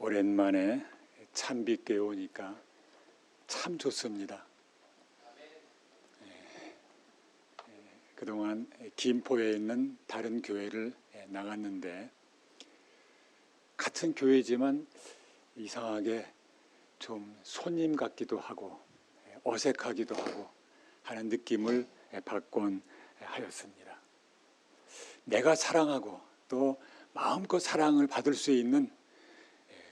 오랜만에 참빛교회 오니까 참 좋습니다. 그동안 김포에 있는 다른 교회를 나갔는데 같은 교회지만 이상하게 좀 손님 같기도 하고 어색하기도 하고 하는 느낌을 받곤 하였습니다. 내가 사랑하고 또 마음껏 사랑을 받을 수 있는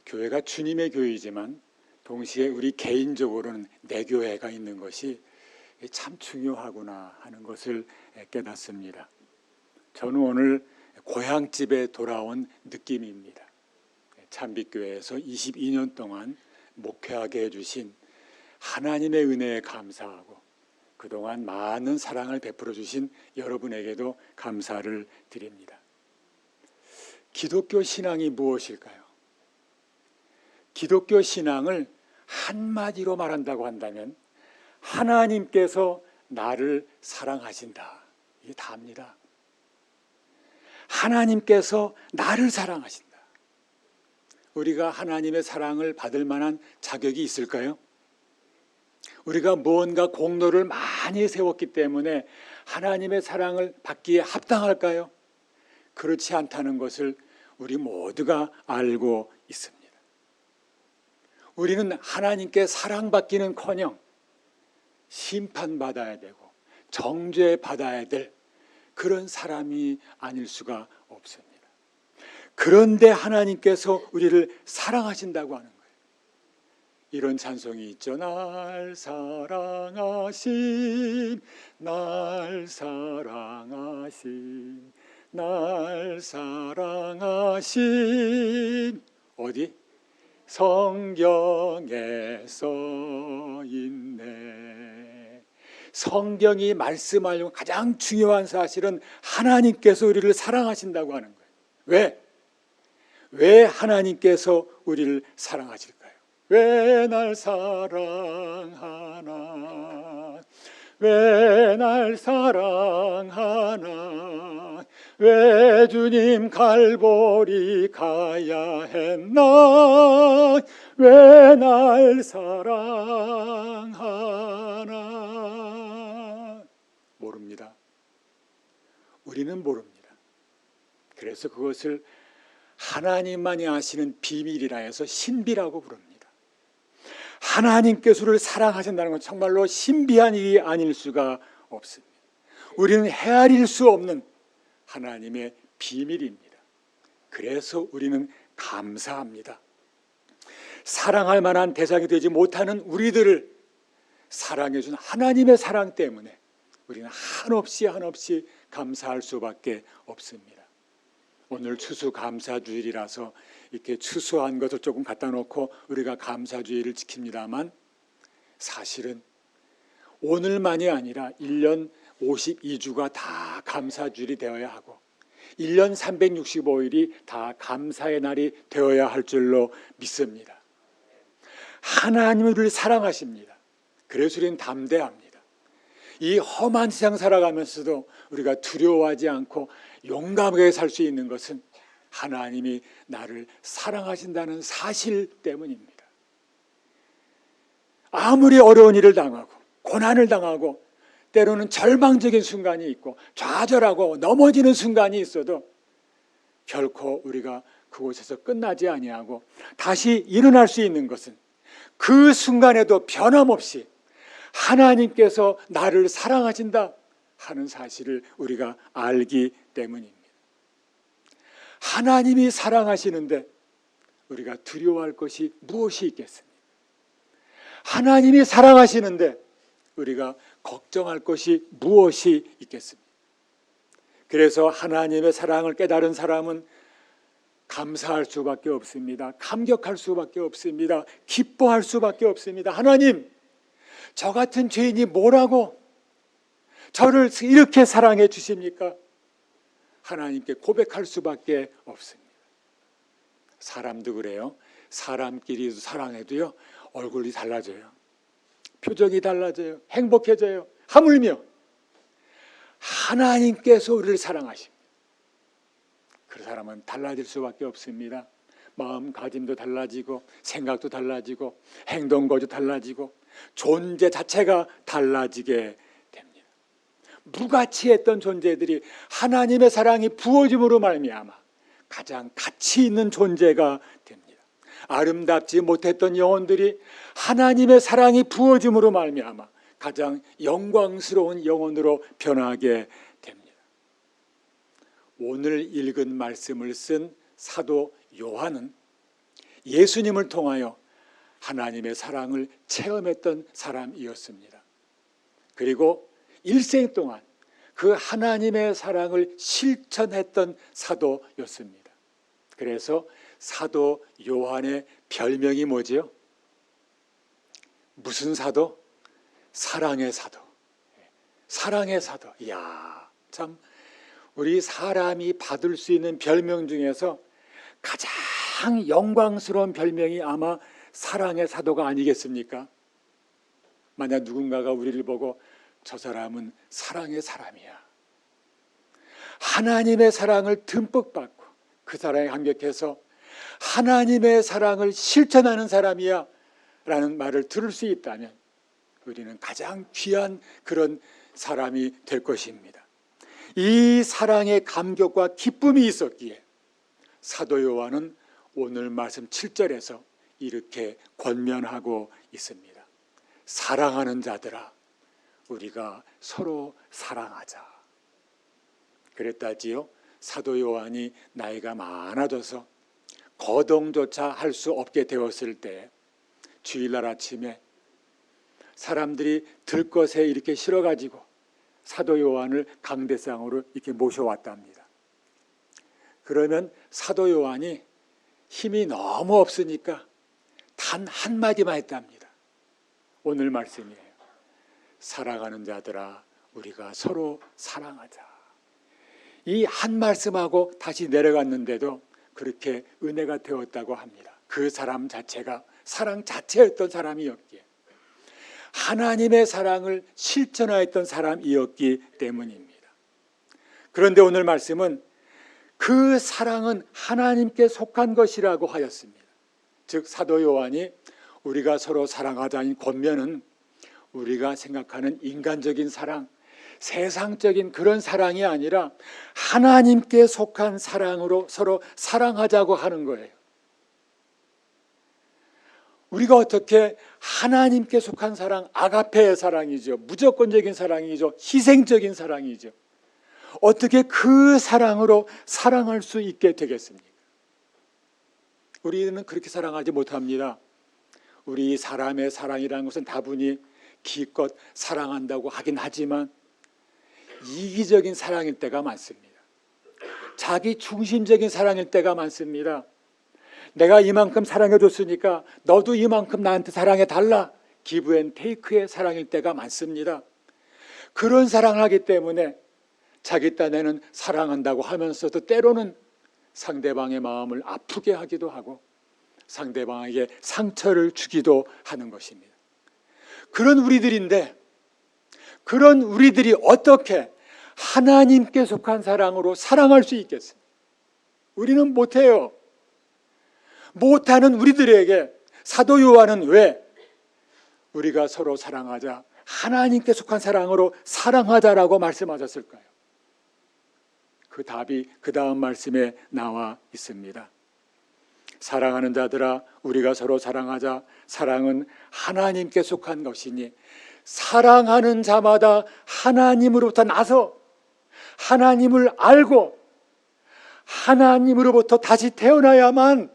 교회가 주님의 교회이지만 동시에 우리 개인적으로는 내 교회가 있는 것이 참 중요하구나 하는 것을 깨닫습니다. 저는 오늘 고향집에 돌아온 느낌입니다. 참빛교회에서 22년 동안 목회하게 해주신 하나님의 은혜에 감사하고 그동안 많은 사랑을 베풀어 주신 여러분에게도 감사를 드립니다. 기독교 신앙이 무엇일까요? 기독교 신앙을 한마디로 말한다고 한다면 하나님께서 나를 사랑하신다. 이게 다입니다. 하나님께서 나를 사랑하신다. 우리가 하나님의 사랑을 받을 만한 자격이 있을까요? 우리가 무언가 공로를 많이 세웠기 때문에 하나님의 사랑을 받기에 합당할까요? 그렇지 않다는 것을 우리 모두가 알고 있습니다. 우리는 하나님께 사랑받기는커녕 심판받아야 되고 정죄받아야 될 그런 사람이 아닐 수가 없습니다. 그런데 하나님께서 우리를 사랑하신다고 하는 거예요. 이런 찬송이 있죠. 날 사랑하신, 날 사랑하신, 날 사랑하신 어디? 성경에 써 있네. 성경이 말씀하려고 가장 중요한 사실은 하나님께서 우리를 사랑하신다고 하는 거예요. 왜? 왜 하나님께서 우리를 사랑하실까요? 왜 날 사랑하나? 왜 날 사랑하나? 왜 주님 갈보리 가야 했나? 왜 날 사랑하나? 모릅니다. 우리는 모릅니다. 그래서 그것을 하나님만이 아시는 비밀이라 해서 신비라고 부릅니다. 하나님께서 우리를 사랑하신다는 건 정말로 신비한 일이 아닐 수가 없습니다. 우리는 헤아릴 수 없는 하나님의 비밀입니다. 그래서 우리는 감사합니다. 사랑할 만한 대상이 되지 못하는 우리들을 사랑해 준 하나님의 사랑 때문에 우리는 한없이 감사할 수밖에 없습니다. 오늘 추수감사주일이라서 이렇게 추수한 것을 조금 갖다 놓고 우리가 감사주일을 지킵니다만 사실은 오늘만이 아니라 1년 52주가 다 감사주일이 되어야 하고 1년 365일이 다 감사의 날이 되어야 할 줄로 믿습니다. 하나님은 우리를 사랑하십니다. 그래서 우리는 담대합니다. 이 험한 세상 살아가면서도 우리가 두려워하지 않고 용감하게 살 수 있는 것은 하나님이 나를 사랑하신다는 사실 때문입니다. 아무리 어려운 일을 당하고 고난을 당하고 때로는 절망적인 순간이 있고 좌절하고 넘어지는 순간이 있어도 결코 우리가 그곳에서 끝나지 아니하고 다시 일어날 수 있는 것은 그 순간에도 변함없이 하나님께서 나를 사랑하신다 하는 사실을 우리가 알기 때문입니다. 하나님이 사랑하시는데 우리가 두려워할 것이 무엇이 있겠습니까? 하나님이 사랑하시는데 우리가 걱정할 것이 무엇이 있겠습니까? 그래서 하나님의 사랑을 깨달은 사람은 감사할 수밖에 없습니다. 감격할 수밖에 없습니다. 기뻐할 수밖에 없습니다. 하나님, 저 같은 죄인이 뭐라고 저를 이렇게 사랑해 주십니까? 하나님께 고백할 수밖에 없습니다. 사람도 그래요. 사람끼리 사랑해도요 얼굴이 달라져요. 표정이 달라져요. 행복해져요. 하물며 하나님께서 우리를 사랑하십니다. 그 사람은 달라질 수밖에 없습니다. 마음가짐도 달라지고 생각도 달라지고 행동거도 달라지고 존재 자체가 달라지게 됩니다. 무가치했던 존재들이 하나님의 사랑이 부어짐으로 말미암아 가장 가치 있는 존재가 됩니다. 아름답지 못했던 영혼들이 하나님의 사랑이 부어짐으로 말미암아 가장 영광스러운 영혼으로 변하게 됩니다. 오늘 읽은 말씀을 쓴 사도 요한은 예수님을 통하여 하나님의 사랑을 체험했던 사람이었습니다. 그리고 일생 동안 그 하나님의 사랑을 실천했던 사도였습니다. 그래서 사도 요한의 별명이 뭐지요? 무슨 사도? 사랑의 사도. 사랑의 사도. 이야, 참 우리 사람이 받을 수 있는 별명 중에서 가장 영광스러운 별명이 아마 사랑의 사도가 아니겠습니까? 만약 누군가가 우리를 보고 저 사람은 사랑의 사람이야, 하나님의 사랑을 듬뿍 받고 그 사랑에 감격해서 하나님의 사랑을 실천하는 사람이야 라는 말을 들을 수 있다면 우리는 가장 귀한 그런 사람이 될 것입니다. 이 사랑의 감격과 기쁨이 있었기에 사도 요한은 오늘 말씀 7절에서 이렇게 권면하고 있습니다. 사랑하는 자들아, 우리가 서로 사랑하자. 그랬다지요. 사도 요한이 나이가 많아져서 거동조차 할 수 없게 되었을 때 주일날 아침에 사람들이 들것에 이렇게 실어가지고 사도 요한을 강대상으로 이렇게 모셔왔답니다. 그러면 사도 요한이 힘이 너무 없으니까 단 한마디만 했답니다. 오늘 말씀이에요. 사랑하는 자들아, 우리가 서로 사랑하자. 이 한 말씀하고 다시 내려갔는데도 그렇게 은혜가 되었다고 합니다. 그 사람 자체가 사랑 자체였던 사람이었기에, 하나님의 사랑을 실천하였던 사람이었기 때문입니다. 그런데 오늘 말씀은 그 사랑은 하나님께 속한 것이라고 하였습니다. 즉 사도 요한이 우리가 서로 사랑하자는 권면은 우리가 생각하는 인간적인 사랑, 세상적인 그런 사랑이 아니라 하나님께 속한 사랑으로 서로 사랑하자고 하는 거예요. 우리가 어떻게 하나님께 속한 사랑, 아가페의 사랑이죠. 무조건적인 사랑이죠. 희생적인 사랑이죠. 어떻게 그 사랑으로 사랑할 수 있게 되겠습니까? 우리는 그렇게 사랑하지 못합니다. 우리 사람의 사랑이라는 것은 다분히 기껏 사랑한다고 하긴 하지만 이기적인 사랑일 때가 많습니다. 자기 중심적인 사랑일 때가 많습니다. 내가 이만큼 사랑해줬으니까 너도 이만큼 나한테 사랑해달라. 기브 앤 테이크의 사랑일 때가 많습니다. 그런 사랑을 하기 때문에 자기 딴에는 사랑한다고 하면서도 때로는 상대방의 마음을 아프게 하기도 하고 상대방에게 상처를 주기도 하는 것입니다. 그런 우리들인데, 그런 우리들이 어떻게 하나님께 속한 사랑으로 사랑할 수 있겠습니까? 우리는 못해요. 못하는 우리들에게 사도 요한은 왜 우리가 서로 사랑하자, 하나님께 속한 사랑으로 사랑하자라고 말씀하셨을까요? 그 답이 그 다음 말씀에 나와 있습니다. 사랑하는 자들아, 우리가 서로 사랑하자. 사랑은 하나님께 속한 것이니 사랑하는 자마다 하나님으로부터 나서 하나님을 알고 하나님으로부터 다시 태어나야만,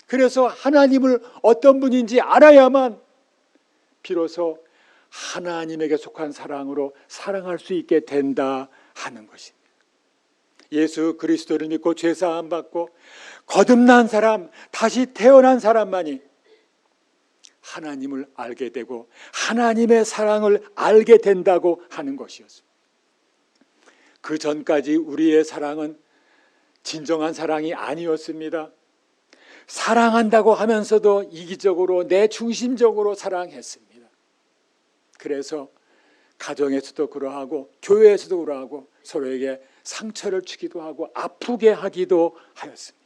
그래서 하나님을 어떤 분인지 알아야만 비로소 하나님에게 속한 사랑으로 사랑할 수 있게 된다 하는 것입니다. 예수 그리스도를 믿고 죄사함 받고 거듭난 사람, 다시 태어난 사람만이 하나님을 알게 되고 하나님의 사랑을 알게 된다고 하는 것이었습니다. 그 전까지 우리의 사랑은 진정한 사랑이 아니었습니다. 사랑한다고 하면서도 이기적으로 내 중심적으로 사랑했습니다. 그래서 가정에서도 그러하고 교회에서도 그러하고 서로에게 상처를 주기도 하고 아프게 하기도 하였습니다.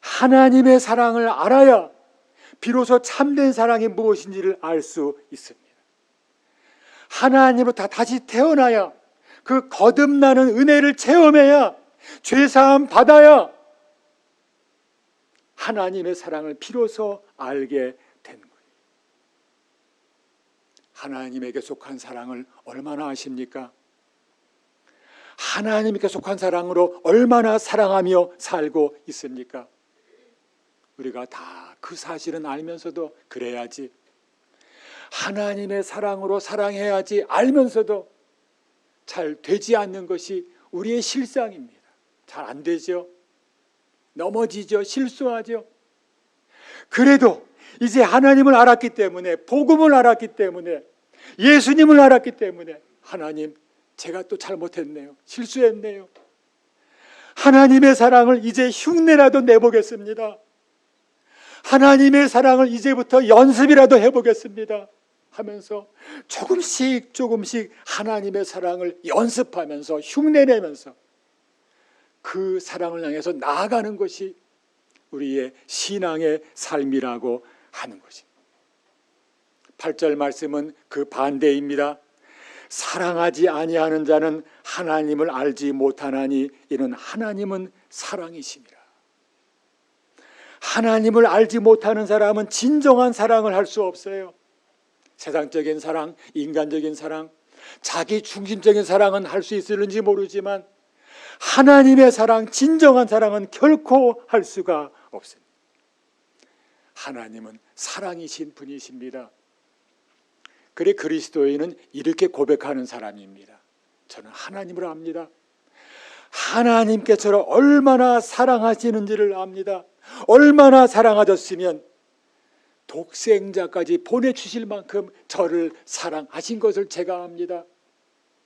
하나님의 사랑을 알아야 비로소 참된 사랑이 무엇인지를 알 수 있습니다. 하나님으로부터 다시 태어나야, 그 거듭나는 은혜를 체험해야, 죄사함 받아야 하나님의 사랑을 비로소 알게 된 거예요. 하나님에게 속한 사랑을 얼마나 아십니까? 하나님께 속한 사랑으로 얼마나 사랑하며 살고 있습니까? 우리가 다 그 사실은 알면서도 그래야지, 하나님의 사랑으로 사랑해야지 알면서도 잘 되지 않는 것이 우리의 실상입니다. 잘 안 되죠. 넘어지죠. 실수하죠. 그래도 이제 하나님을 알았기 때문에, 복음을 알았기 때문에, 예수님을 알았기 때문에, 하나님, 제가 또 잘못했네요. 실수했네요. 하나님의 사랑을 이제 흉내라도 내보겠습니다. 하나님의 사랑을 이제부터 연습이라도 해보겠습니다 하면서 조금씩 조금씩 하나님의 사랑을 연습하면서 흉내내면서 그 사랑을 향해서 나아가는 것이 우리의 신앙의 삶이라고 하는 것입니다. 8절 말씀은 그 반대입니다. 사랑하지 아니하는 자는 하나님을 알지 못하나니 이는 하나님은 사랑이심이라. 하나님을 알지 못하는 사람은 진정한 사랑을 할 수 없어요. 세상적인 사랑, 인간적인 사랑, 자기 중심적인 사랑은 할 수 있을는지 모르지만 하나님의 사랑, 진정한 사랑은 결코 할 수가 없습니다. 하나님은 사랑이신 분이십니다. 그래 그리스도인은 이렇게 고백하는 사람입니다. 저는 하나님을 압니다. 하나님께서 얼마나 사랑하시는지를 압니다. 얼마나 사랑하셨으면 독생자까지 보내주실 만큼 저를 사랑하신 것을 제가 압니다.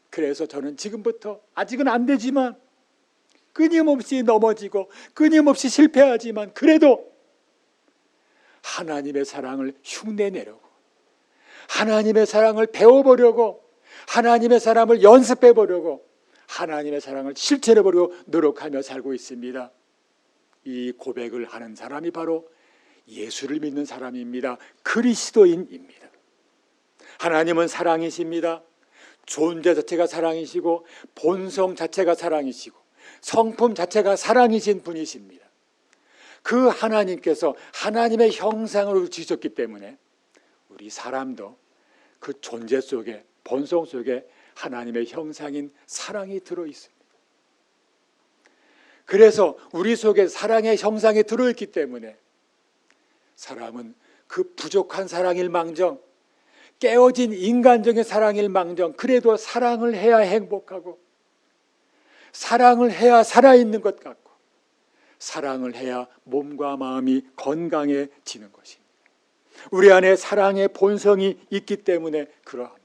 그래서 저는 지금부터, 아직은 안 되지만, 끊임없이 넘어지고 끊임없이 실패하지만 그래도 하나님의 사랑을 흉내내려고, 하나님의 사랑을 배워보려고, 하나님의 사랑을 연습해보려고, 하나님의 사랑을 실천해보려고 노력하며 살고 있습니다. 이 고백을 하는 사람이 바로 예수를 믿는 사람입니다. 그리스도인입니다. 하나님은 사랑이십니다. 존재 자체가 사랑이시고 본성 자체가 사랑이시고 성품 자체가 사랑이신 분이십니다. 그 하나님께서 하나님의 형상으로 지으셨기 때문에 우리 사람도 그 존재 속에, 본성 속에 하나님의 형상인 사랑이 들어있습니다. 그래서 우리 속에 사랑의 형상이 들어있기 때문에 사람은 그 부족한 사랑일 망정, 깨어진 인간적인 사랑일 망정, 그래도 사랑을 해야 행복하고, 사랑을 해야 살아있는 것 같고, 사랑을 해야 몸과 마음이 건강해지는 것입니다. 우리 안에 사랑의 본성이 있기 때문에 그러합니다.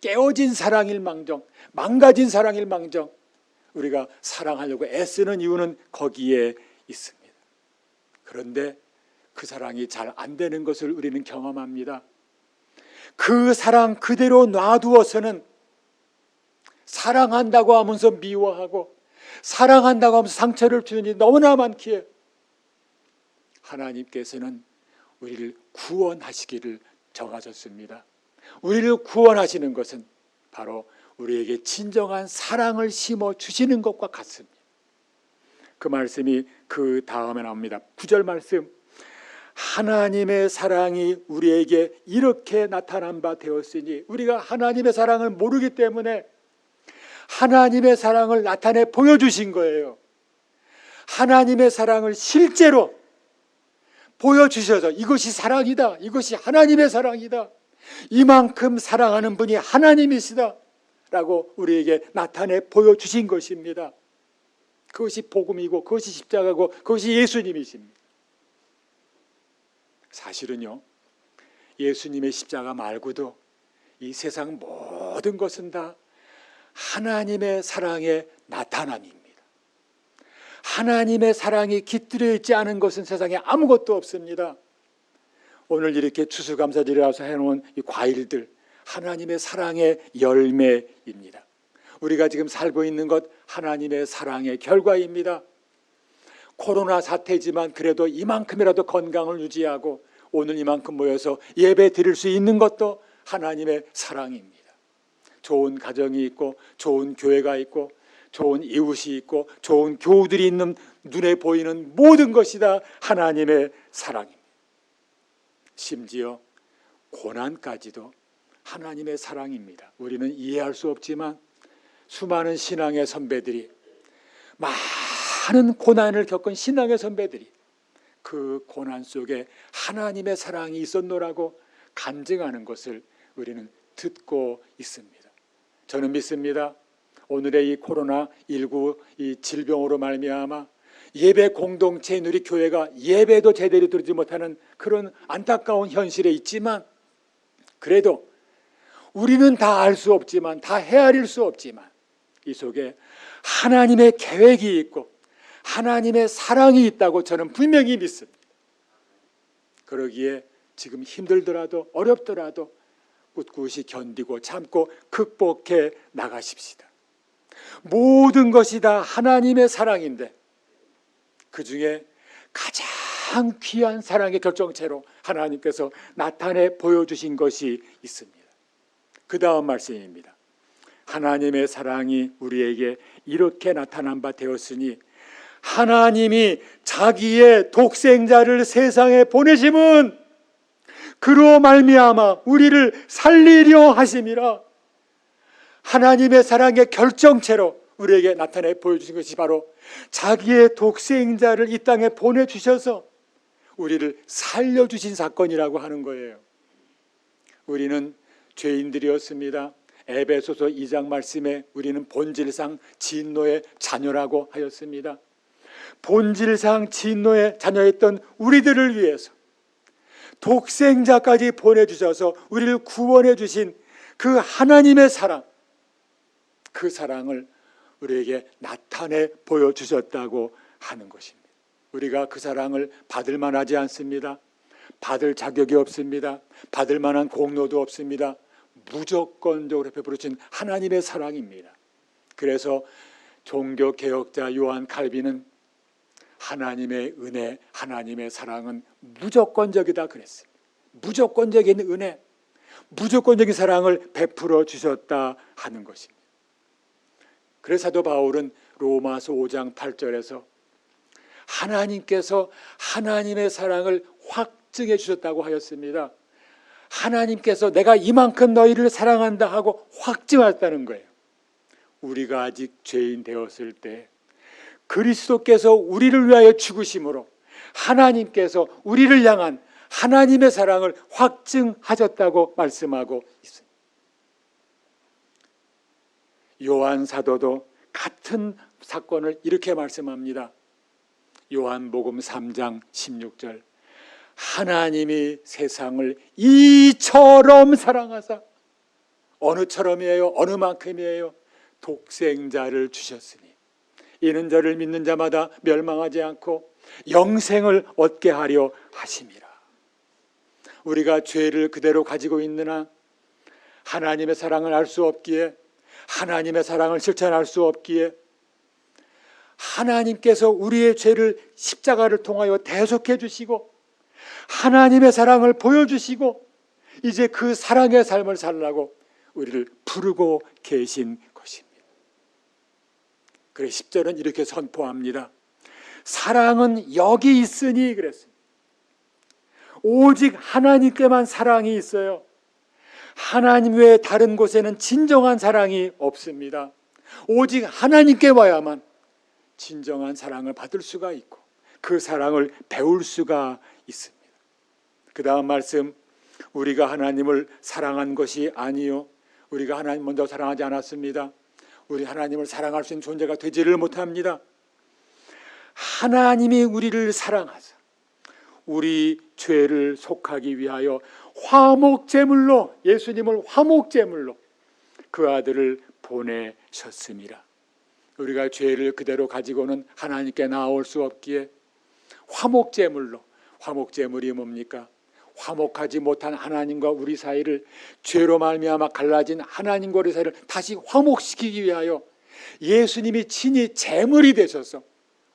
깨어진 사랑일 망정, 망가진 사랑일 망정, 우리가 사랑하려고 애쓰는 이유는 거기에 있습니다. 그런데 그 사랑이 잘 안 되는 것을 우리는 경험합니다. 그 사랑 그대로 놔두어서는 사랑한다고 하면서 미워하고, 사랑한다고 하면서 상처를 주는 일이 너무나 많기에 하나님께서는 우리를 구원하시기를 정하셨습니다. 우리를 구원하시는 것은 바로 우리에게 진정한 사랑을 심어주시는 것과 같습니다. 그 말씀이 그 다음에 나옵니다. 9절 말씀, 하나님의 사랑이 우리에게 이렇게 나타난 바 되었으니, 우리가 하나님의 사랑을 모르기 때문에 하나님의 사랑을 나타내 보여주신 거예요. 하나님의 사랑을 실제로 보여주셔서 이것이 사랑이다, 이것이 하나님의 사랑이다, 이만큼 사랑하는 분이 하나님이시다 라고 우리에게 나타내 보여주신 것입니다. 그것이 복음이고, 그것이 십자가고, 그것이 예수님이십니다. 사실은요, 예수님의 십자가 말고도 이 세상 모든 것은 다 하나님의 사랑의 나타남입니다. 하나님의 사랑이 깃들여 있지 않은 것은 세상에 아무것도 없습니다. 오늘 이렇게 추수감사절이라서 해놓은 이 과일들, 하나님의 사랑의 열매입니다. 우리가 지금 살고 있는 것, 하나님의 사랑의 결과입니다. 코로나 사태지만 그래도 이만큼이라도 건강을 유지하고 오늘 이만큼 모여서 예배 드릴 수 있는 것도 하나님의 사랑입니다. 좋은 가정이 있고 좋은 교회가 있고 좋은 이웃이 있고 좋은 교우들이 있는 눈에 보이는 모든 것이 다 하나님의 사랑입니다. 심지어 고난까지도 하나님의 사랑입니다. 우리는 이해할 수 없지만 수많은 신앙의 선배들이, 많은 고난을 겪은 신앙의 선배들이 그 고난 속에 하나님의 사랑이 있었노라고 간증하는 것을 우리는 듣고 있습니다. 저는 믿습니다. 오늘의 이 코로나19 이 질병으로 말미암아 예배 공동체인 우리 교회가 예배도 제대로 드리지 못하는 그런 안타까운 현실에 있지만, 그래도 우리는 다 알 수 없지만, 다 헤아릴 수 없지만 이 속에 하나님의 계획이 있고 하나님의 사랑이 있다고 저는 분명히 믿습니다. 그러기에 지금 힘들더라도 어렵더라도 꿋꿋이 견디고 참고 극복해 나가십시다. 모든 것이 다 하나님의 사랑인데 그 중에 가장 귀한 사랑의 결정체로 하나님께서 나타내 보여주신 것이 있습니다. 그 다음 말씀입니다. 하나님의 사랑이 우리에게 이렇게 나타난 바 되었으니 하나님이 자기의 독생자를 세상에 보내심은 그로 말미암아 우리를 살리려 하심이라. 하나님의 사랑의 결정체로 우리에게 나타내 보여주신 것이 바로 자기의 독생자를 이 땅에 보내주셔서 우리를 살려주신 사건이라고 하는 거예요. 우리는 죄인들이었습니다. 에베소서 2장 말씀에 우리는 본질상 진노의 자녀라고 하였습니다. 본질상 진노의 자녀였던 우리들을 위해서 독생자까지 보내주셔서 우리를 구원해 주신 그 하나님의 사랑, 그 사랑을 우리에게 나타내 보여주셨다고 하는 것입니다. 우리가 그 사랑을 받을 만하지 않습니다. 받을 자격이 없습니다. 받을 만한 공로도 없습니다. 무조건적으로 베풀어진 하나님의 사랑입니다. 그래서 종교개혁자 요한 칼빈은 하나님의 은혜, 하나님의 사랑은 무조건적이다 그랬습니다. 무조건적인 은혜, 무조건적인 사랑을 베풀어 주셨다 하는 것입니다. 그래서 사도 바울은 로마서 5장 8절에서 하나님께서 하나님의 사랑을 확증해 주셨다고 하였습니다. 하나님께서 내가 이만큼 너희를 사랑한다 하고 확증하셨다는 거예요. 우리가 아직 죄인 되었을 때 그리스도께서 우리를 위하여 죽으심으로 하나님께서 우리를 향한 하나님의 사랑을 확증하셨다고 말씀하고 있습니다. 요한 사도도 같은 사건을 이렇게 말씀합니다. 요한복음 3장 16절 하나님이 세상을 이처럼 사랑하사, 어느처럼이에요? 어느 만큼이에요? 독생자를 주셨으니 이는 저를 믿는 자마다 멸망하지 않고 영생을 얻게 하려 하심이라. 우리가 죄를 그대로 가지고 있느나 하나님의 사랑을 알 수 없기에, 하나님의 사랑을 실천할 수 없기에 하나님께서 우리의 죄를 십자가를 통하여 대속해 주시고 하나님의 사랑을 보여주시고 이제 그 사랑의 삶을 살라고 우리를 부르고 계신 것입니다. 그래서 10절은 이렇게 선포합니다. 사랑은 여기 있으니 그랬습니다. 오직 하나님께만 사랑이 있어요. 하나님 외에 다른 곳에는 진정한 사랑이 없습니다. 오직 하나님께 와야만 진정한 사랑을 받을 수가 있고 그 사랑을 배울 수가 있습니다. 그 다음 말씀, 우리가 하나님을 사랑한 것이 아니요, 우리가 하나님 먼저 사랑하지 않았습니다. 우리 하나님을 사랑할 수 있는 존재가 되지를 못합니다. 하나님이 우리를 사랑하사 우리 죄를 속하기 위하여 화목제물로, 예수님을 화목제물로 그 아들을 보내셨습니다. 우리가 죄를 그대로 가지고는 하나님께 나올 수 없기에 화목제물로, 화목제물이 뭡니까? 화목하지 못한 하나님과 우리 사이를, 죄로 말미암아 갈라진 하나님과 우리 사이를 다시 화목시키기 위하여 예수님이 친히 제물이 되셔서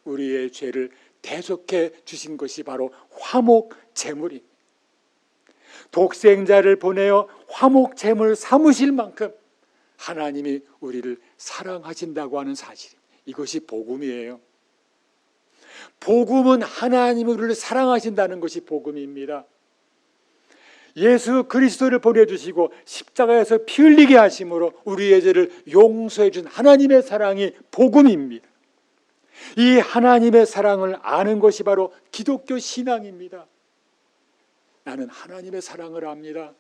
우리의 죄를 대속해 주신 것이 바로 화목 제물입니다. 독생자를 보내어 화목 제물 삼으실 만큼 하나님이 우리를 사랑하신다고 하는 사실, 이것이 복음이에요. 복음은 하나님이 우리를 사랑하신다는 것이 복음입니다. 예수 그리스도를 보내주시고 십자가에서 피 흘리게 하심으로 우리의 죄를 용서해 준 하나님의 사랑이 복음입니다. 이 하나님의 사랑을 아는 것이 바로 기독교 신앙입니다. 나는 하나님의 사랑을 압니다.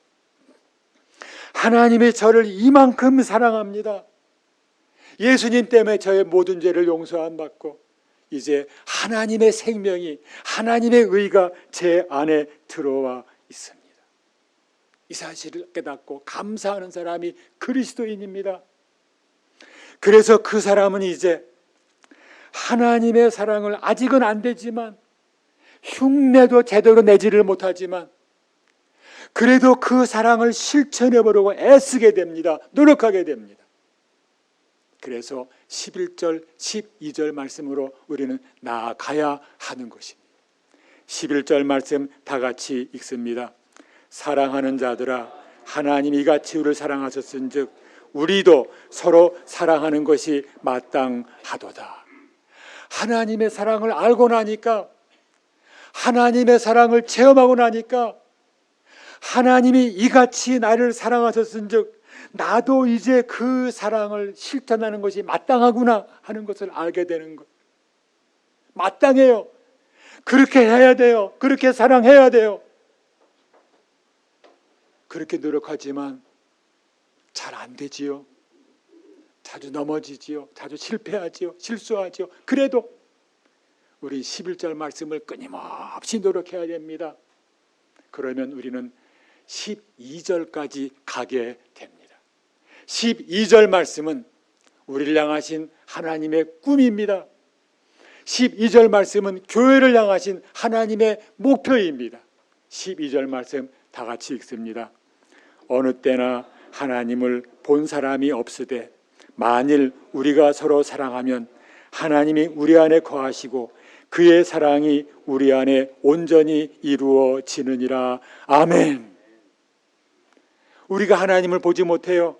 하나님이 저를 이만큼 사랑합니다. 예수님 때문에 저의 모든 죄를 용서함 받고 이제 하나님의 생명이, 하나님의 의가 제 안에 들어와 있습니다. 이 사실을 깨닫고 감사하는 사람이 그리스도인입니다. 그래서 그 사람은 이제 하나님의 사랑을 아직은 안 되지만, 흉내도 제대로 내지를 못하지만 그래도 그 사랑을 실천해 보려고 애쓰게 됩니다. 노력하게 됩니다. 그래서 11절, 12절 말씀으로 우리는 나아가야 하는 것입니다. 11절 말씀 다 같이 읽습니다. 사랑하는 자들아, 하나님이 이같이 우리를 사랑하셨은즉 우리도 서로 사랑하는 것이 마땅하도다. 하나님의 사랑을 알고 나니까, 하나님의 사랑을 체험하고 나니까, 하나님이 이같이 나를 사랑하셨은즉 나도 이제 그 사랑을 실천하는 것이 마땅하구나 하는 것을 알게 되는 것. 마땅해요. 그렇게 해야 돼요. 그렇게 사랑해야 돼요. 그렇게 노력하지만 잘 안 되지요. 자주 넘어지지요. 자주 실패하지요. 실수하지요. 그래도 우리 11절 말씀을 끊임없이 노력해야 됩니다. 그러면 우리는 12절까지 가게 됩니다. 12절 말씀은 우리를 향하신 하나님의 꿈입니다. 12절 말씀은 교회를 향하신 하나님의 목표입니다. 12절 말씀 다 같이 읽습니다. 어느 때나 하나님을 본 사람이 없으되 만일 우리가 서로 사랑하면 하나님이 우리 안에 거하시고 그의 사랑이 우리 안에 온전히 이루어지느니라. 아멘. 우리가 하나님을 보지 못해요.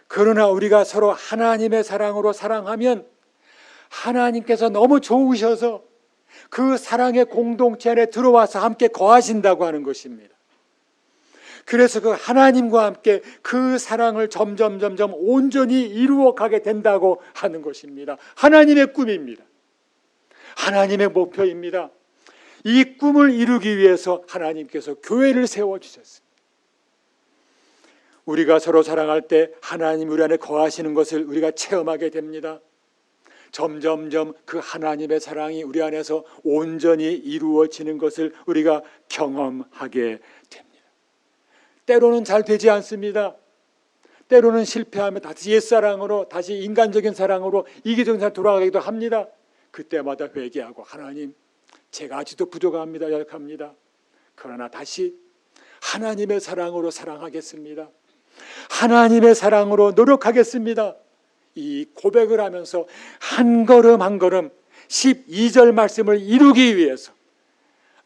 그러나 우리가 서로 하나님의 사랑으로 사랑하면 하나님께서 너무 좋으셔서 그 사랑의 공동체 안에 들어와서 함께 거하신다고 하는 것입니다. 그래서 그 하나님과 함께 그 사랑을 점점 온전히 이루어 가게 된다고 하는 것입니다. 하나님의 꿈입니다. 하나님의 목표입니다. 이 꿈을 이루기 위해서 하나님께서 교회를 세워주셨습니다. 우리가 서로 사랑할 때 하나님 우리 안에 거하시는 것을 우리가 체험하게 됩니다. 점점점 그 하나님의 사랑이 우리 안에서 온전히 이루어지는 것을 우리가 경험하게 됩니다. 때로는 잘 되지 않습니다. 때로는 실패하면 다시 옛사랑으로, 다시 인간적인 사랑으로 이기적인 사랑 돌아가기도 합니다. 그때마다 회개하고 하나님, 제가 아직도 부족합니다. 약합니다. 그러나 다시 하나님의 사랑으로 사랑하겠습니다. 하나님의 사랑으로 노력하겠습니다. 이 고백을 하면서 한 걸음 한 걸음 12절 말씀을 이루기 위해서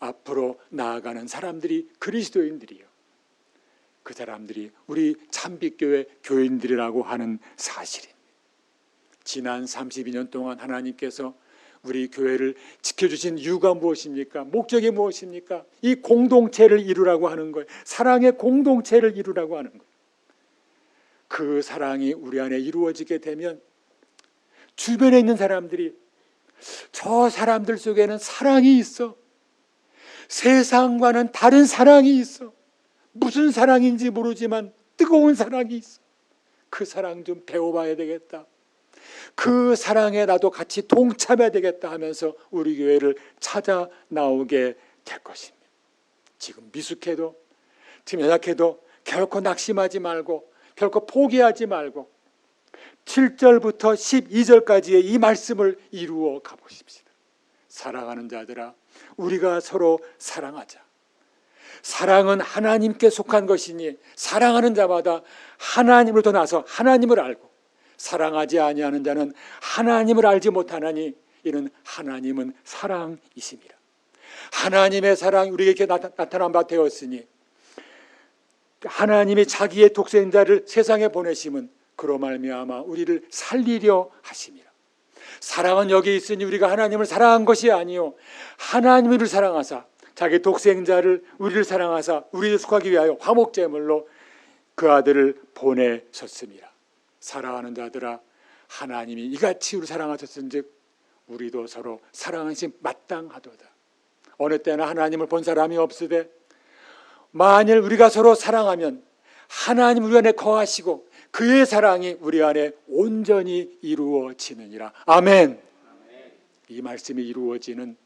앞으로 나아가는 사람들이 그리스도인들이요. 그 사람들이 우리 참빛교회 교인들이라고 하는 사실입니다. 지난 32년 동안 하나님께서 우리 교회를 지켜주신 이유가 무엇입니까? 목적이 무엇입니까? 이 공동체를 이루라고 하는 거예요. 사랑의 공동체를 이루라고 하는 거예요. 그 사랑이 우리 안에 이루어지게 되면 주변에 있는 사람들이 저 사람들 속에는 사랑이 있어. 세상과는 다른 사랑이 있어. 무슨 사랑인지 모르지만 뜨거운 사랑이 있어. 그 사랑 좀 배워봐야 되겠다. 그 사랑에 나도 같이 동참해야 되겠다 하면서 우리 교회를 찾아 나오게 될 것입니다. 지금 미숙해도, 지금 연약해도 결코 낙심하지 말고, 결코 포기하지 말고 7절부터 12절까지의 이 말씀을 이루어 가보십시다. 사랑하는 자들아, 우리가 서로 사랑하자. 사랑은 하나님께 속한 것이니 사랑하는 자마다 하나님을 더 나서 하나님을 알고, 사랑하지 아니하는 자는 하나님을 알지 못하나니 이는 하나님은 사랑이십니다. 하나님의 사랑이 우리에게 나타난 바 되었으니 하나님이 자기의 독생자를 세상에 보내심은 그로 말미암아 우리를 살리려 하심이라. 사랑은 여기 있으니 우리가 하나님을 사랑한 것이 아니요 하나님이 우리를 사랑하사 자기 독생자를 우리를 사랑하사 우리를 속하기 위하여 화목제물로 그 아들을 보내셨습니다. 사랑하는 자들아, 하나님이 이같이 우리를 사랑하셨은즉 우리도 서로 사랑하심 마땅하도다. 어느 때나 하나님을 본 사람이 없으되 만일 우리가 서로 사랑하면 하나님 우리 안에 거하시고 그의 사랑이 우리 안에 온전히 이루어지느니라. 아멘. 이 말씀이 이루어지는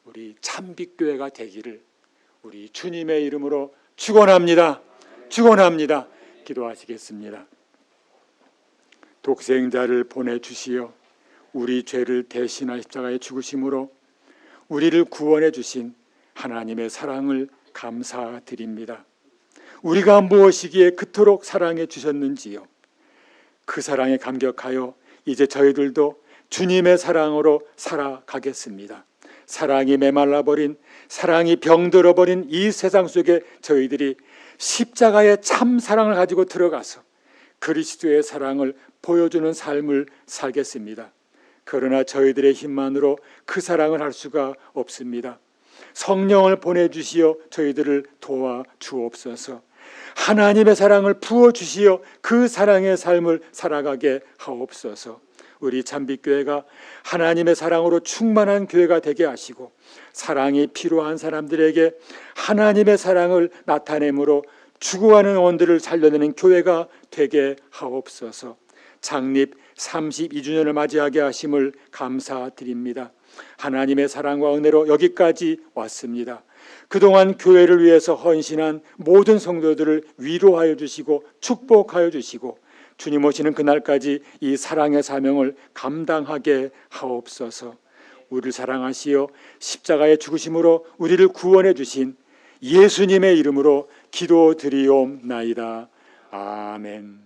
우리 참빛교회가 되기를 우리 주님의 이름으로 축원합니다. 축원합니다. 기도하시겠습니다. 독생자를 보내주시어 우리 죄를 대신하 십자가에 죽으심으로 우리를 구원해 주신 하나님의 사랑을 감사드립니다. 우리가 무엇이기에 그토록 사랑해 주셨는지요. 그 사랑에 감격하여 이제 저희들도 주님의 사랑으로 살아가겠습니다. 사랑이 메말라버린, 사랑이 병들어버린 이 세상 속에 저희들이 십자가의 참 사랑을 가지고 들어가서 그리스도의 사랑을 보여주는 삶을 살겠습니다. 그러나 저희들의 힘만으로 그 사랑을 할 수가 없습니다. 성령을 보내주시어 저희들을 도와주옵소서. 하나님의 사랑을 부어주시어 그 사랑의 삶을 살아가게 하옵소서. 우리 참빛교회가 하나님의 사랑으로 충만한 교회가 되게 하시고 사랑이 필요한 사람들에게 하나님의 사랑을 나타내므로 죽어가는 영혼들을 살려내는 교회가 되게 하옵소서. 창립 32주년을 맞이하게 하심을 감사드립니다. 하나님의 사랑과 은혜로 여기까지 왔습니다. 그동안 교회를 위해서 헌신한 모든 성도들을 위로하여 주시고 축복하여 주시고 주님 오시는 그날까지 이 사랑의 사명을 감당하게 하옵소서. 우리를 사랑하시어 십자가의 죽으심으로 우리를 구원해 주신 예수님의 이름으로 기도드리옵나이다. 아멘.